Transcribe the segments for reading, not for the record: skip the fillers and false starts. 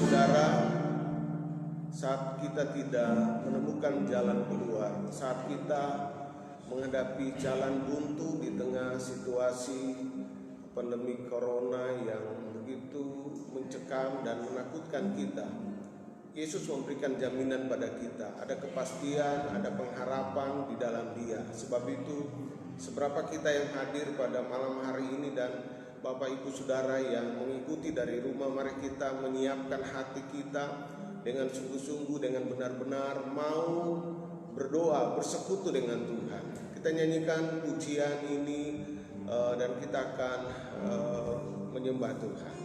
saudara, saat kita tidak menemukan jalan keluar, saat kita menghadapi jalan buntu di tengah situasi pandemi corona yang begitu mencekam dan menakutkan kita, Yesus memberikan jaminan pada kita. Ada kepastian, ada pengharapan di dalam Dia. Sebab itu, seberapa kita yang hadir pada malam hari ini dan Bapak Ibu Saudara yang mengikuti dari rumah, mari kita menyiapkan hati kita dengan sungguh-sungguh, dengan benar-benar mau berdoa, bersekutu dengan Tuhan. Kita nyanyikan pujian ini dan kita akan menyembah Tuhan.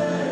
Dan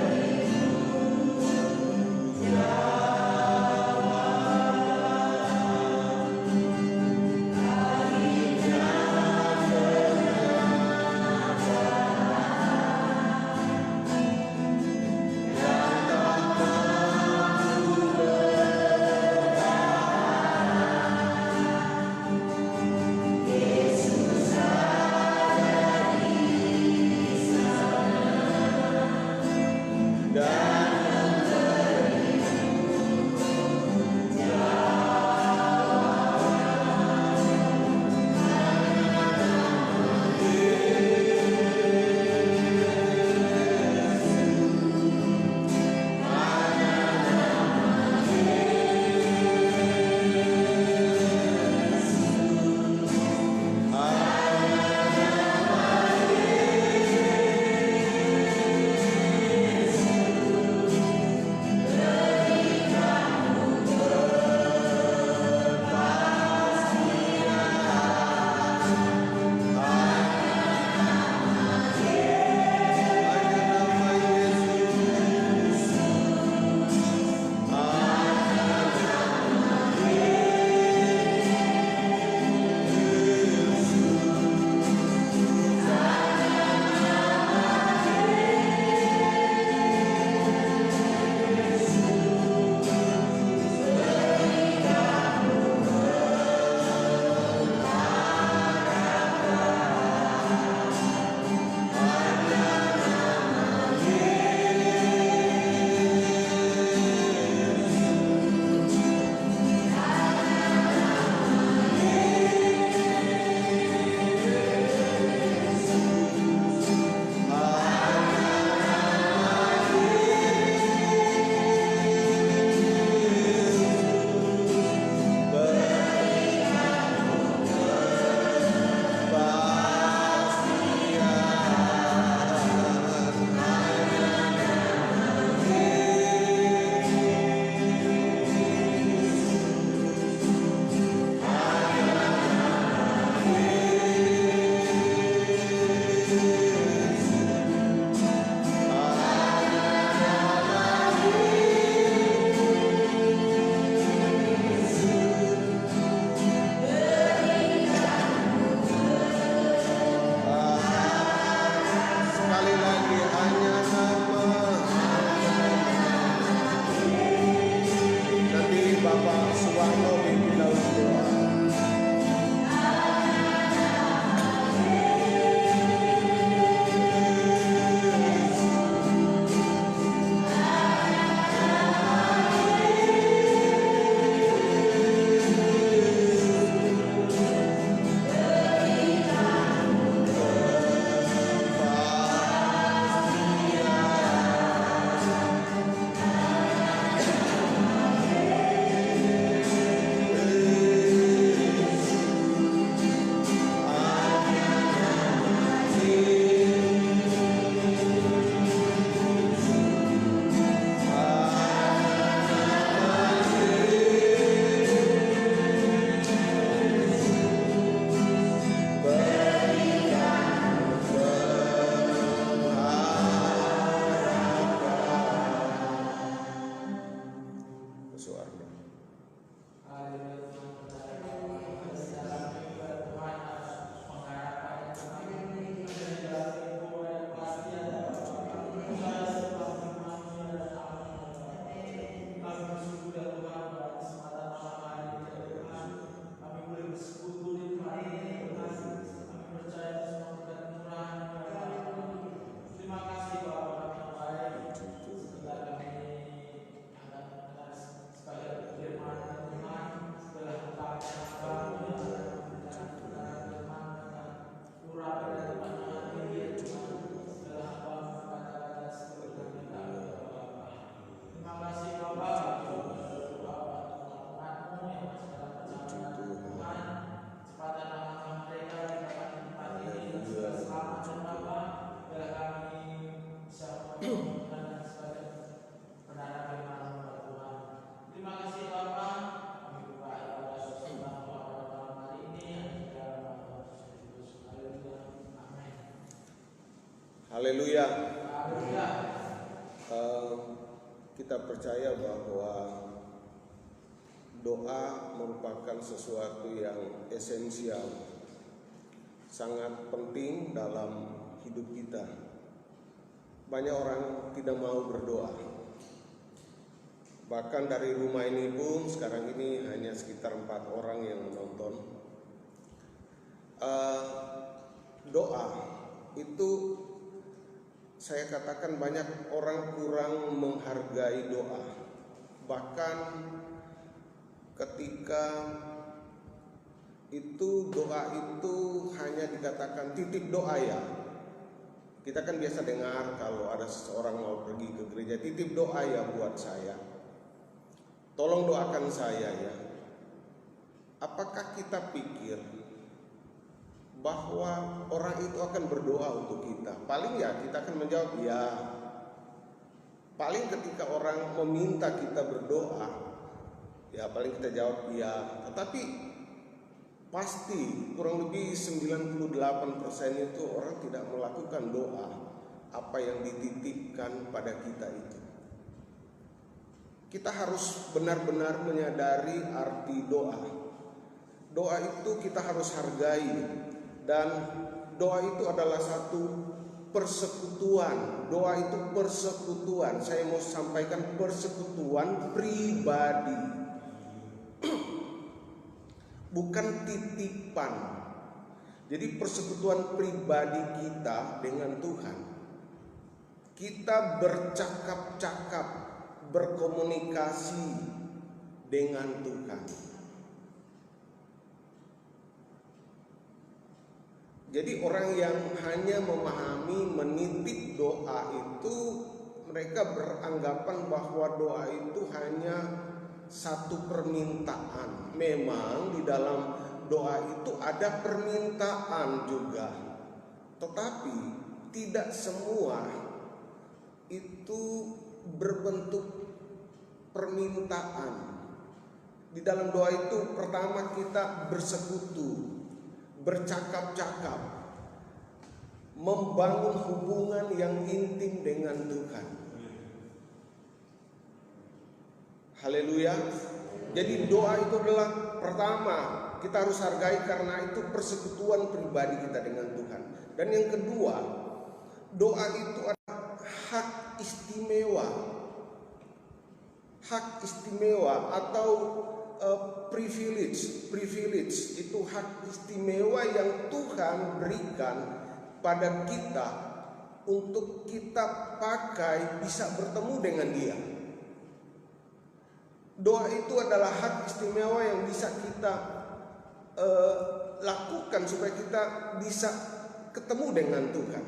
Haleluya. Kita percaya bahwa doa merupakan sesuatu yang esensial, sangat penting dalam hidup kita. Banyak orang tidak mau berdoa. Bahkan dari rumah ini pun sekarang ini hanya sekitar 4 orang yang menonton. Doa itu saya katakan banyak orang kurang menghargai doa. Bahkan ketika itu doa itu hanya dikatakan titip doa ya. Kita kan biasa dengar kalau ada seseorang mau pergi ke gereja, titip doa ya buat saya. Tolong doakan saya ya. Apakah kita pikir bahwa orang itu akan berdoa untuk kita? Paling ya kita akan menjawab ya. Paling ketika orang meminta kita berdoa, ya paling kita jawab ya. Tetapi pasti kurang lebih 98% itu orang tidak melakukan doa apa yang dititipkan pada kita itu. Kita harus benar-benar menyadari arti doa. Doa itu kita harus hargai. Dan doa itu adalah satu persekutuan. Doa itu persekutuan. Saya mau sampaikan persekutuan pribadi. Bukan titipan. Jadi persekutuan pribadi kita dengan Tuhan. Kita bercakap-cakap, berkomunikasi dengan Tuhan. Jadi orang yang hanya memahami menitip doa itu, mereka beranggapan bahwa doa itu hanya satu permintaan. Memang di dalam doa itu ada permintaan juga, tetapi tidak semua itu berbentuk permintaan. Di dalam doa itu pertama kita bersekutu, bercakap-cakap, membangun hubungan yang intim dengan Tuhan. Haleluya. Jadi doa itu adalah pertama kita harus hargai karena itu persekutuan pribadi kita dengan Tuhan. Dan yang kedua, doa itu adalah hak istimewa. Hak istimewa atau privilege itu hak istimewa yang Tuhan berikan pada kita untuk kita pakai bisa bertemu dengan Dia. Doa itu adalah hak istimewa yang bisa kita lakukan supaya kita bisa ketemu dengan Tuhan.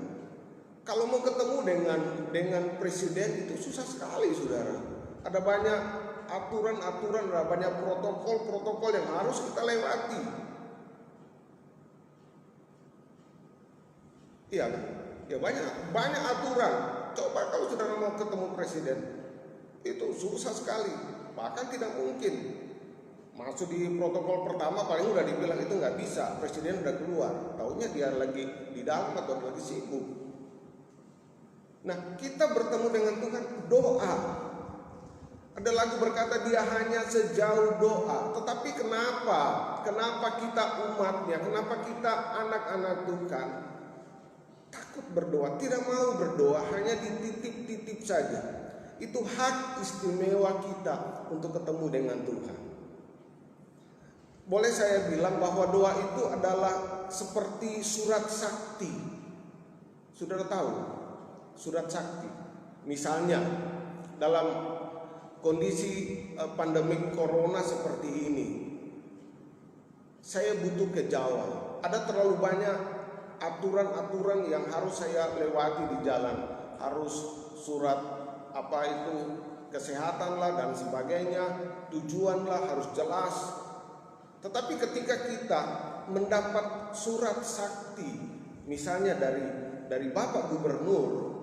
Kalau mau ketemu dengan presiden itu susah sekali, saudara. Ada banyak aturan-aturan, banyak protokol-protokol yang harus kita lewati. Iya, ya banyak aturan. Coba kalau saudara mau ketemu presiden, itu susah sekali, bahkan tidak mungkin. Masuk di protokol pertama paling udah dibilang itu nggak bisa, presiden udah keluar, taunya dia lagi di dalam atau lagi sibuk. Nah, kita bertemu dengan Tuhan, doa. Ada lagu berkata dia hanya sejauh doa. Tetapi kenapa kita umatnya, kenapa kita anak-anak Tuhan takut berdoa, tidak mau berdoa, hanya dititip-titip saja. Itu hak istimewa kita untuk ketemu dengan Tuhan. Boleh saya bilang bahwa doa itu adalah seperti surat sakti. Saudara tahu surat sakti? Misalnya dalam kondisi pandemi corona seperti ini, saya butuh ke Jawa. Ada terlalu banyak aturan-aturan yang harus saya lewati di jalan. Harus surat apa itu kesehatan lah dan sebagainya, tujuan lah harus jelas. Tetapi ketika kita mendapat surat sakti, misalnya dari Bapak Gubernur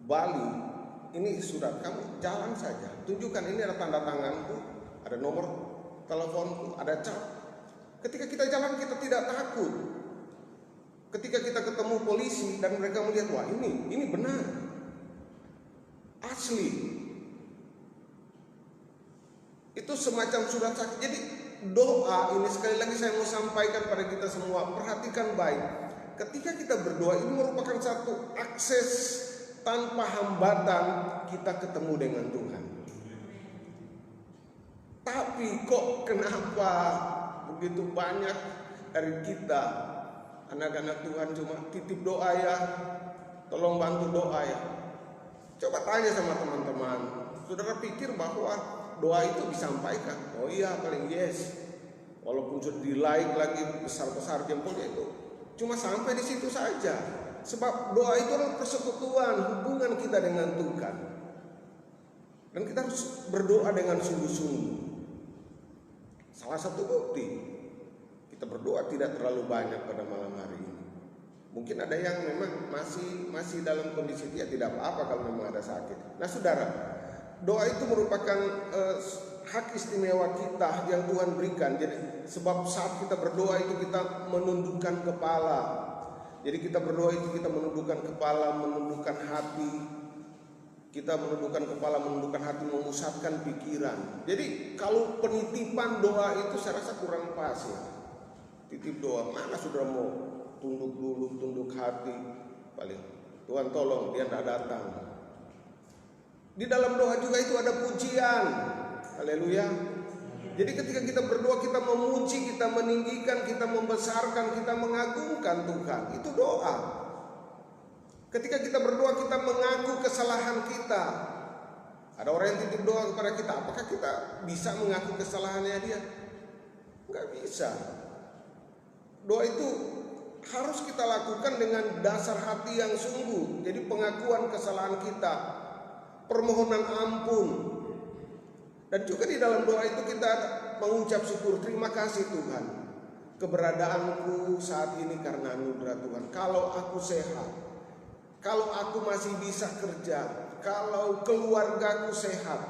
Bali, ini surat, kamu jalan saja, tunjukkan ini ada tanda tanganku, ada nomor teleponku, ada cap. Ketika kita jalan kita tidak takut. Ketika kita ketemu polisi dan mereka melihat, wah ini benar, asli. Itu semacam surat saksi. Jadi doa ini sekali lagi saya mau sampaikan pada kita semua, perhatikan baik. Ketika kita berdoa ini merupakan satu akses tanpa hambatan kita ketemu dengan Tuhan. Tapi kok kenapa begitu banyak dari kita anak-anak Tuhan cuma titip doa ya, tolong bantu doa ya. Coba tanya sama teman-teman, saudara pikir bahwa doa itu disampaikan? Oh iya, paling yes. Walaupun sudah di like lagi besar-besar jempolnya itu, cuma sampai di situ saja. Sebab doa itu adalah persekutuan, hubungan kita dengan Tuhan. Dan kita harus berdoa dengan sungguh-sungguh. Salah satu bukti kita berdoa tidak terlalu banyak pada malam hari ini. Mungkin ada yang memang masih dalam kondisi dia tidak apa-apa kalau memang ada sakit. Nah saudara, doa itu merupakan hak istimewa kita yang Tuhan berikan. Jadi sebab saat kita berdoa itu kita menundukkan kepala. Jadi kita berdoa itu kita menundukkan kepala, menundukkan hati. Kita menundukkan kepala, menundukkan hati, memusatkan pikiran. Jadi kalau penitipan doa itu saya rasa kurang pas ya. Titip doa, mana saudara mau tunduk dulu, tunduk hati. Paling Tuhan tolong dia tidak datang. Di dalam doa juga itu ada pujian. Haleluya. Jadi ketika kita berdoa, kita memuji, kita meninggikan, kita membesarkan, kita mengagungkan Tuhan. Itu doa. Ketika kita berdoa, kita mengaku kesalahan kita. Ada orang yang titip doa kepada kita, apakah kita bisa mengaku kesalahannya dia? Enggak bisa. Doa itu harus kita lakukan dengan dasar hati yang sungguh. Jadi pengakuan kesalahan kita, permohonan ampun. Dan juga di dalam doa itu kita mengucap syukur, terima kasih Tuhan. Keberadaanku saat ini karena anugerah Tuhan. Kalau aku sehat, kalau aku masih bisa kerja, kalau keluargaku sehat,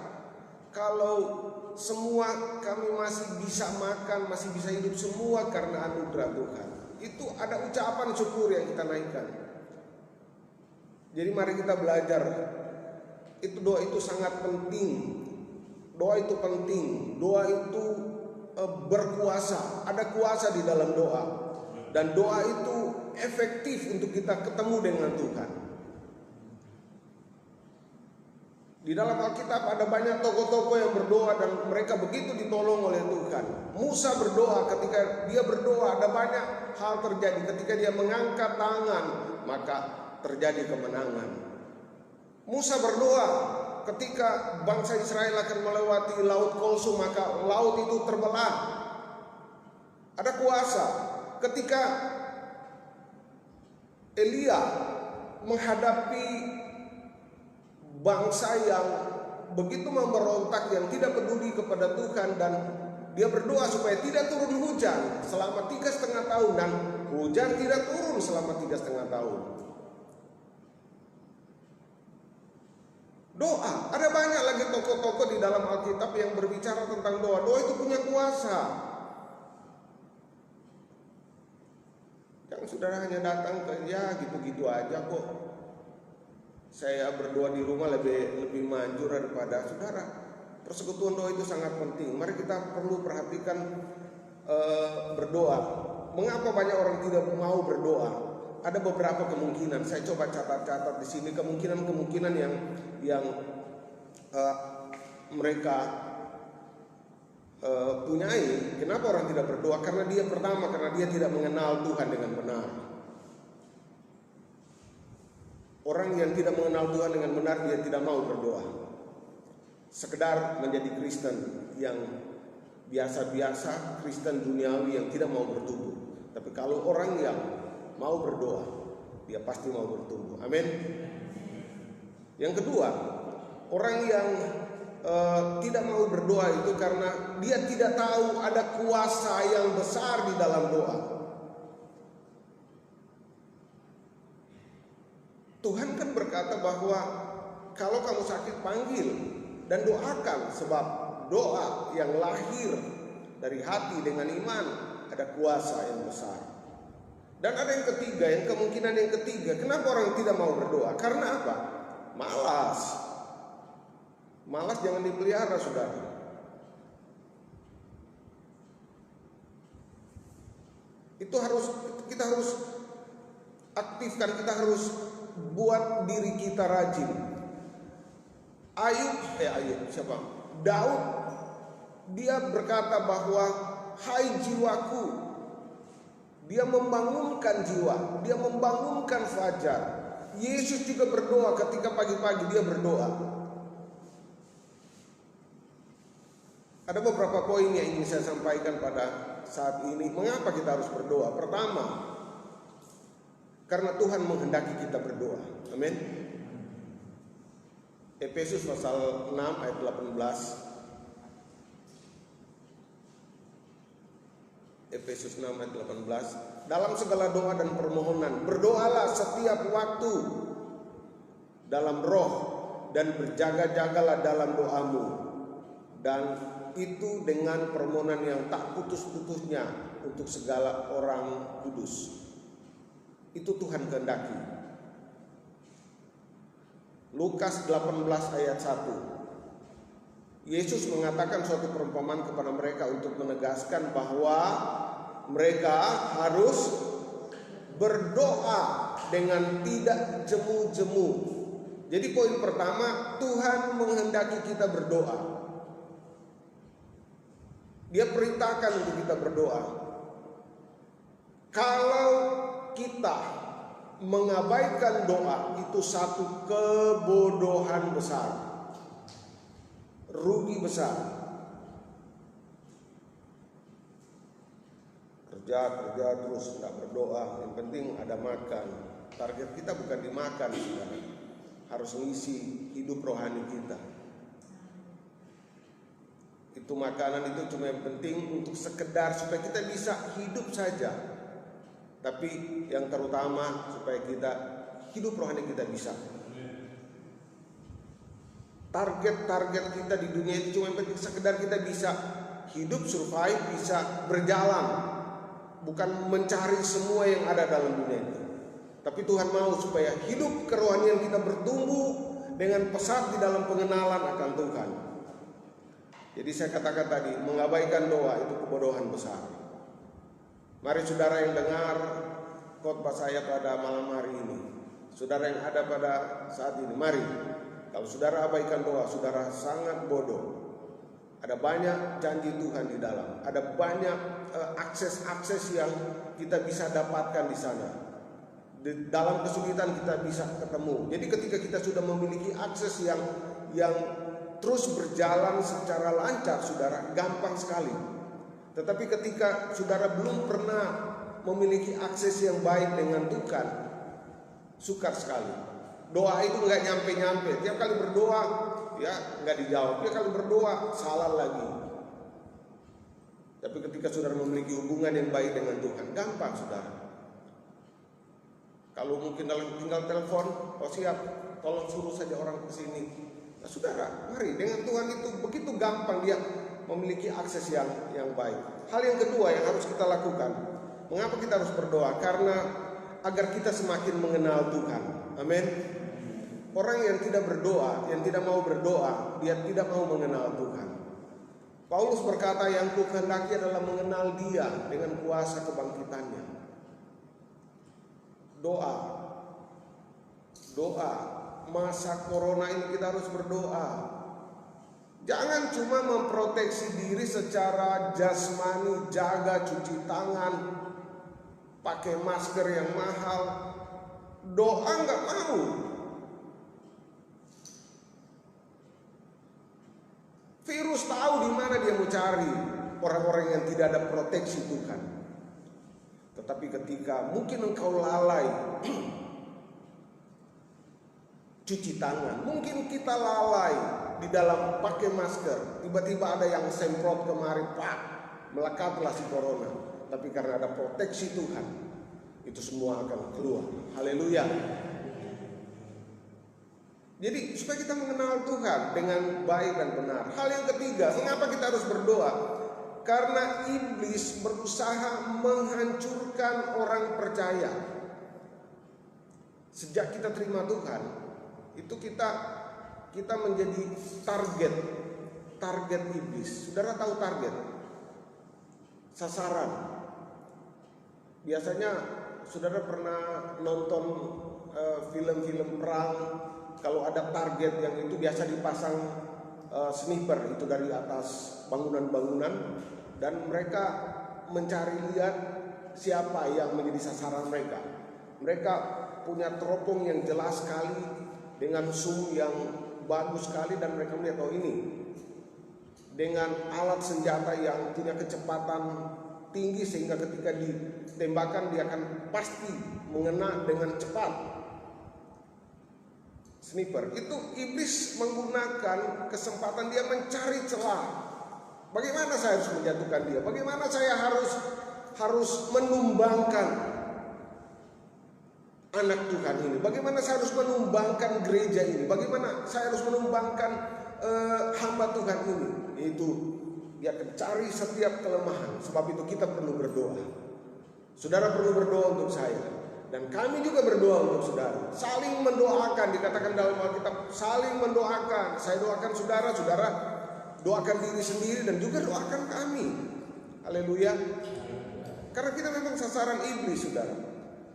kalau semua kami masih bisa makan, masih bisa hidup, semua karena anugerah Tuhan. Itu ada ucapan syukur yang kita naikkan. Jadi mari kita belajar. Itu doa itu sangat penting. Doa itu penting. Doa itu berkuasa. Ada kuasa di dalam doa. Dan doa itu efektif untuk kita ketemu dengan Tuhan. Di dalam Alkitab ada banyak tokoh-tokoh yang berdoa dan mereka begitu ditolong oleh Tuhan. Musa berdoa, ketika dia berdoa ada banyak hal terjadi. Ketika dia mengangkat tangan, maka terjadi kemenangan. Musa berdoa ketika bangsa Israel akan melewati Laut Kolsum, maka laut itu terbelah. Ada kuasa. Ketika Elia menghadapi bangsa yang begitu memberontak, yang tidak peduli kepada Tuhan, dan dia berdoa supaya tidak turun hujan selama 3,5 tahun, dan hujan tidak turun selama 3,5 tahun. Doa, ada banyak lagi tokoh-tokoh di dalam Alkitab yang berbicara tentang doa. Doa itu punya kuasa. Jangan saudara hanya datang ke ya gitu-gitu aja kok. Saya berdoa di rumah lebih manjur daripada saudara. Persekutuan doa itu sangat penting. Mari kita perlu perhatikan berdoa. Mengapa banyak orang tidak mau berdoa? Ada beberapa kemungkinan. Saya coba catat-catat di sini kemungkinan yang mereka punyai. Kenapa orang tidak berdoa? Karena dia tidak mengenal Tuhan dengan benar. Orang yang tidak mengenal Tuhan dengan benar, dia tidak mau berdoa. Sekedar menjadi Kristen yang biasa-biasa, Kristen duniawi yang tidak mau bertumbuh. Tapi kalau orang yang mau berdoa, dia pasti mau bertumbuh. Amin. Yang kedua, orang yang tidak mau berdoa itu karena dia tidak tahu ada kuasa yang besar di dalam doa. Tuhan kan berkata bahwa kalau kamu sakit panggil dan doakan, sebab doa yang lahir dari hati dengan iman ada kuasa yang besar. Dan ada yang ketiga, yang kemungkinan yang ketiga, kenapa orang tidak mau berdoa? Karena apa? Malas. Malas jangan dipelihara, saudara. Kita harus aktifkan, kita harus buat diri kita rajin. Daud, dia berkata bahwa hai jiwaku, dia membangunkan jiwa, dia membangunkan fajar. Yesus juga berdoa ketika pagi-pagi, dia berdoa. Ada beberapa poin yang ingin saya sampaikan pada saat ini. Mengapa kita harus berdoa? Pertama, karena Tuhan menghendaki kita berdoa. Amin. Efesus pasal 6 ayat 18. Efesus 6 ayat 18. Dalam segala doa dan permohonan berdoalah setiap waktu dalam roh, dan berjaga-jagalah dalam doamu, dan itu dengan permohonan yang tak putus-putusnya untuk segala orang kudus. Itu Tuhan kehendaki. Lukas 18 ayat 1. Yesus mengatakan suatu perumpamaan kepada mereka untuk menegaskan bahwa mereka harus berdoa dengan tidak jemu-jemu. Jadi poin pertama, Tuhan menghendaki kita berdoa. Dia perintahkan untuk kita berdoa. Kalau kita mengabaikan doa, itu satu kebodohan besar, rugi besar. Kerja terus nggak berdoa, yang penting ada makan. Target kita bukan dimakan, saudara. Harus mengisi hidup rohani kita. Itu makanan itu cuma yang penting untuk sekedar supaya kita bisa hidup saja. Tapi yang terutama supaya kita hidup rohani kita bisa. Target kita di dunia itu cuma yang penting sekedar kita bisa hidup, survive, bisa berjalan. Bukan mencari semua yang ada dalam dunia ini. Tapi Tuhan mau supaya hidup kerohanian kita bertumbuh dengan pesat di dalam pengenalan akan Tuhan. Jadi saya katakan tadi, mengabaikan doa itu kebodohan besar. Mari saudara yang dengar khotbah saya pada malam hari ini, saudara yang ada pada saat ini, mari. Kalau saudara abaikan doa, saudara sangat bodoh. Ada banyak janji Tuhan di dalam, ada banyak akses-akses yang kita bisa dapatkan di sana. Di dalam kesulitan kita bisa ketemu. Jadi ketika kita sudah memiliki akses yang terus berjalan secara lancar, saudara, gampang sekali. Tetapi ketika saudara belum pernah memiliki akses yang baik dengan Tuhan, sukar sekali. Doa itu nggak nyampe-nyampe. Tiap kali berdoa, ya nggak dijawab. Tiap kali berdoa, salah lagi. Tapi ketika saudara memiliki hubungan yang baik dengan Tuhan, gampang, saudara. Kalau mungkin tinggal telepon, oh siap, tolong suruh saja orang ke sini. Nah, saudara, mari dengan Tuhan itu begitu gampang dia memiliki akses yang baik. Hal yang kedua yang harus kita lakukan, mengapa kita harus berdoa? Karena agar kita semakin mengenal Tuhan. Amin. Orang yang tidak berdoa, yang tidak mau berdoa, dia tidak mau mengenal Tuhan. Paulus berkata, yang kukehendaki adalah mengenal Dia dengan kuasa kebangkitannya. Doa. Masa corona ini kita harus berdoa. Jangan cuma memproteksi diri secara jasmani, jaga cuci tangan, pakai masker yang mahal. Doa nggak mau. Virus tahu di mana dia mau cari orang-orang yang tidak ada proteksi Tuhan. Tetapi ketika mungkin engkau lalai cuci tangan, mungkin kita lalai di dalam pakai masker, tiba-tiba ada yang semprot kemari, pak, melekatlah si corona. Tapi karena ada proteksi Tuhan, itu semua akan keluar. Haleluya. Jadi supaya kita mengenal Tuhan dengan baik dan benar. Hal yang ketiga, mengapa kita harus berdoa? Karena iblis berusaha menghancurkan orang percaya. Sejak kita terima Tuhan, itu kita menjadi target iblis. Saudara tahu target? Sasaran. Biasanya saudara pernah nonton film-film perang, kalau ada target yang itu biasa dipasang sniper itu dari atas bangunan-bangunan, dan mereka mencari lihat siapa yang menjadi sasaran mereka. Mereka punya teropong yang jelas sekali dengan zoom yang bagus sekali, dan mereka melihat oh ini dengan alat senjata yang punya kecepatan tinggi sehingga ketika ditembakkan dia akan pasti mengena dengan cepat. Sniper itu iblis menggunakan kesempatan, dia mencari celah. Bagaimana saya harus menjatuhkan dia? Bagaimana saya harus menumbangkan anak Tuhan ini? Bagaimana saya harus menumbangkan gereja ini? Bagaimana saya harus menumbangkan hamba Tuhan ini? Itu dia akan cari setiap kelemahan. Sebab itu kita perlu berdoa. Saudara perlu berdoa untuk saya, dan kami juga berdoa untuk saudara. Saling mendoakan, dikatakan dalam Alkitab, saling mendoakan. Saya doakan saudara, saudara doakan diri sendiri, dan juga doakan kami. Haleluya. Karena kita memang sasaran iblis, saudara.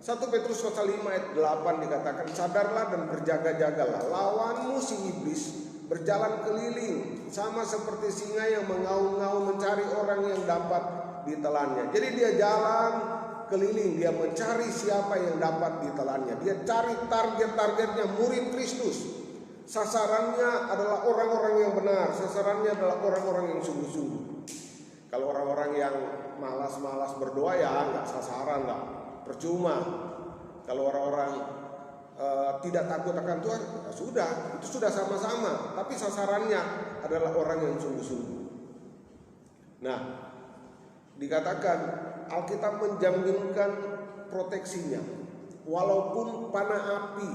1 Petrus pasal 5 ayat 8 dikatakan, sadarlah dan berjaga-jagalah, lawanmu si iblis berjalan keliling sama seperti singa yang mengaum-ngaum mencari orang yang dapat ditelannya. Jadi dia jalan keliling, dia mencari siapa yang dapat ditelannya. Dia cari target-targetnya murid Kristus. Sasarannya adalah orang-orang yang benar, sasarannya adalah orang-orang yang sungguh-sungguh. Kalau orang-orang yang malas-malas berdoa ya nggak sasaran lah, percuma. Kalau orang-orang tidak takut akan Tuhan, ya sudah, itu sudah sama-sama. Tapi sasarannya adalah orang yang sungguh-sungguh. Nah, dikatakan Alkitab menjaminkan proteksinya. Walaupun panah api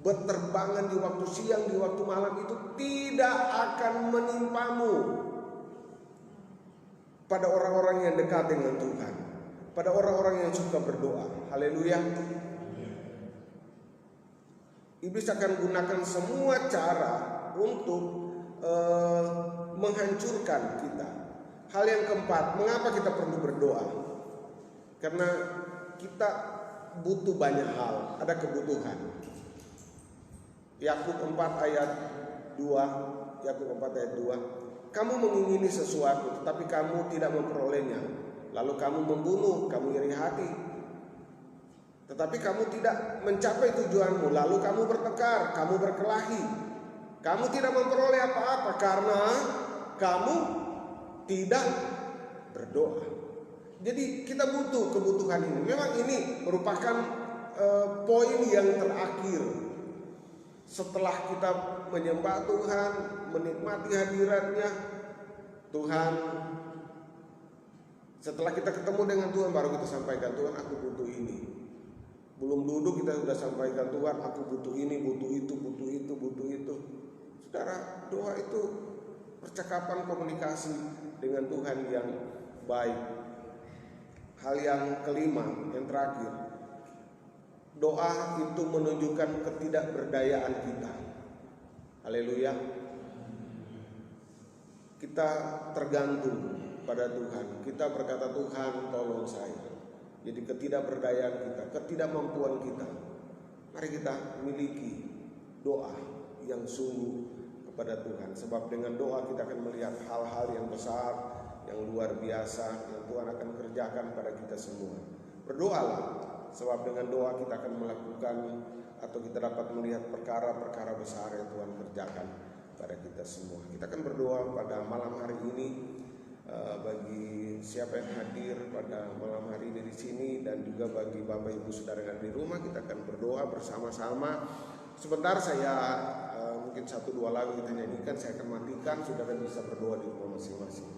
berterbangan di waktu siang, di waktu malam, itu tidak akan menimpamu pada orang-orang yang dekat dengan Tuhan, pada orang-orang yang suka berdoa. Haleluya. Iblis akan gunakan semua cara untuk menghancurkan kita. Hal yang keempat, mengapa kita perlu berdoa? Karena kita butuh banyak hal, ada kebutuhan. Yakub 4 ayat 2, kamu mengingini sesuatu tetapi kamu tidak memperolehnya, lalu kamu membunuh, kamu iri hati, tetapi kamu tidak mencapai tujuanmu, lalu kamu bertengkar, kamu berkelahi, kamu tidak memperoleh apa-apa karena kamu tidak berdoa. Jadi kita butuh kebutuhan ini. Memang ini merupakan poin yang terakhir. Setelah kita menyembah Tuhan, menikmati hadiratnya Tuhan, setelah kita ketemu dengan Tuhan baru kita sampaikan, Tuhan aku butuh ini. Belum duduk kita sudah sampaikan, Tuhan aku butuh ini, butuh itu, butuh itu, butuh itu. Saudara, doa itu percakapan komunikasi dengan Tuhan yang baik. Hal yang kelima, yang terakhir, doa itu menunjukkan ketidakberdayaan kita. Haleluya. Kita tergantung pada Tuhan. Kita berkata, Tuhan tolong saya. Jadi ketidakberdayaan kita, ketidakmampuan kita, mari kita miliki doa yang sungguh kepada Tuhan. Sebab dengan doa kita akan melihat hal-hal yang besar, yang luar biasa, yang Tuhan akan kerjakan pada kita semua. Berdoalah, sebab dengan doa kita akan melakukan atau kita dapat melihat perkara-perkara besar yang Tuhan kerjakan pada kita semua. Kita akan berdoa pada malam hari ini. Bagi siapa yang hadir pada malam hari ini di sini, dan juga bagi Bapak Ibu Saudara yang ada di rumah, kita akan berdoa bersama-sama. Sebentar saya mungkin 1-2 lagu kita nyanyikan, saya akan matikan, saudara bisa berdoa di rumah masing-masing.